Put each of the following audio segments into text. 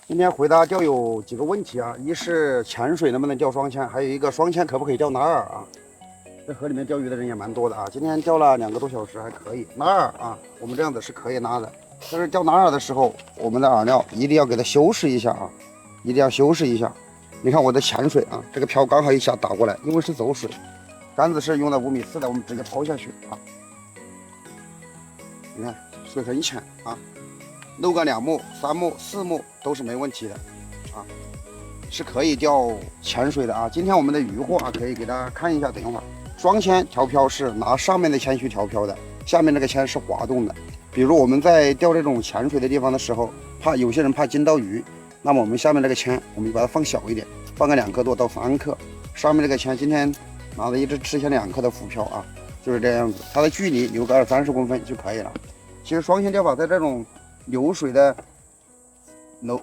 今天回答钓友几个问题啊，一是潜水能不能钓双签，还有一个双签可不可以钓拿饵啊？这河里面钓鱼的人也蛮多的啊，今天钓了2个多小时，还可以。拿饵啊，我们这样子是可以拿的，但是钓拿饵的时候，我们的饵料一定要给它修饰一下啊，一定要修饰一下。你看我的潜水啊，这个漂刚好一下打过来，因为是走水，杆子是用的5.4米的，我们直接抛下去啊。你看水很浅啊。漏个2目、3目、4目都是没问题的，啊，是可以钓潜水的啊。今天我们的渔获啊，可以给大家看一下，等一会儿。双签调漂是拿上面的铅去调漂的，下面那个铅是滑动的。比如我们在钓这种潜水的地方的时候，有些人怕惊到鱼，那么我们下面那个铅，我们就把它放小一点，放个2克多到3克。上面这个铅今天拿的一只吃下2克的浮漂啊，就是这样子，它的距离留个20-30公分就可以了。其实双线钓法在这种流水的那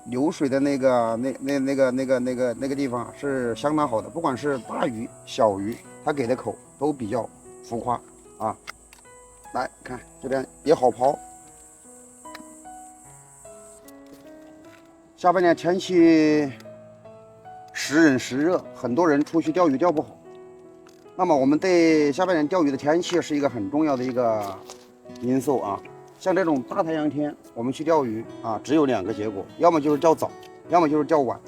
个地方是相当好的，不管是大鱼小鱼，它给的口都比较浮夸啊。来看，就这样也好抛。下半年天气时冷时热，很多人出去钓鱼钓不好。那么我们对下半年钓鱼的天气是一个很重要的一个因素啊。像这种大太阳天，我们去钓鱼啊，只有2个结果，要么就是钓早，要么就是钓晚。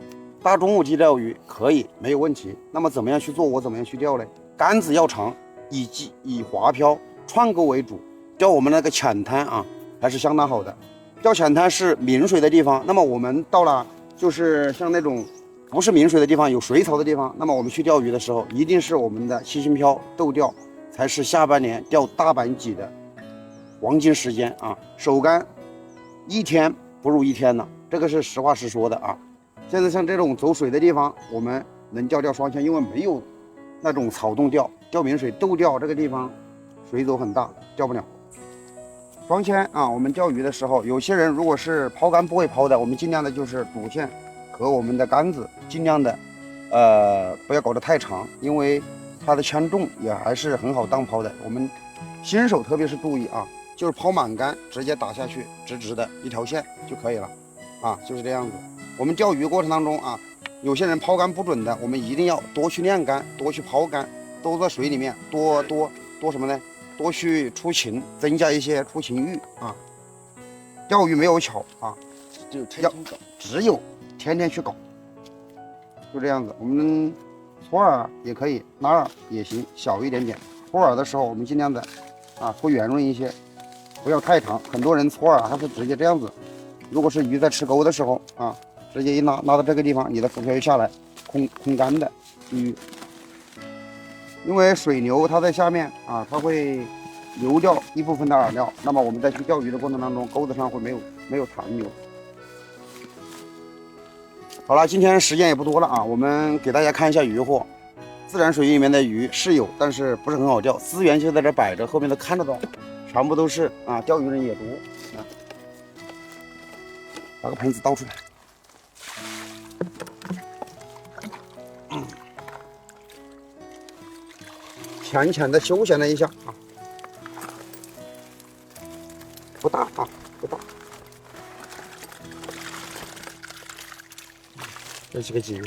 大中午去钓鱼可以，没有问题。那么怎么样去做？我怎么样去钓呢？杆子要长，以滑漂、串钩为主。钓我们那个浅滩啊，还是相当好的。钓浅滩是明水的地方，那么我们到了就是像那种不是明水的地方，有水草的地方，那么我们去钓鱼的时候，一定是我们的七星漂、豆钓才是下半年钓大板鲫的黄金时间啊，手竿1天不如1天了，这个是实话实说的啊。现在像这种走水的地方，我们能钓双签，因为没有那种草洞钓，钓明水豆钓这个地方水走很大，钓不了双签啊。我们钓鱼的时候，有些人如果是抛竿不会抛的，我们尽量的就是主线和我们的杆子尽量的不要搞得太长，因为它的铅重也还是很好当抛的。我们新手特别是注意啊，就是抛满杆直接打下去，直直的一条线就可以了啊，就是这样子。我们钓鱼过程当中啊，有些人抛竿不准的，我们一定要多去练竿，多去抛竿，多在水里面多什么呢？多去出勤，增加一些出勤欲啊。钓鱼没有巧啊，只有天天去搞，就这样子。我们搓饵也可以，拿饵也行，小一点点。搓饵的时候，我们尽量的啊，搓圆润一些，不要太长。很多人搓饵还是直接这样子。如果是鱼在吃钩的时候啊，直接一拉到这个地方，你的浮漂就下来，空竿的鱼。因为水流它在下面啊，它会流掉一部分的饵料，那么我们在去钓鱼的过程当中，钩子上会没有残留。好了，今天时间也不多了啊，我们给大家看一下渔获。自然水域里面的鱼是有，但是不是很好钓，资源就在这摆着，后面都看得到，全部都是啊，钓鱼人也多啊。把个盆子倒出来。浅浅的休闲了一下啊，不大啊，不大。这是个鲫鱼，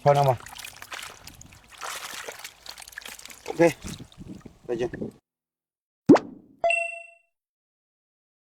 漂亮吗？OK，再见。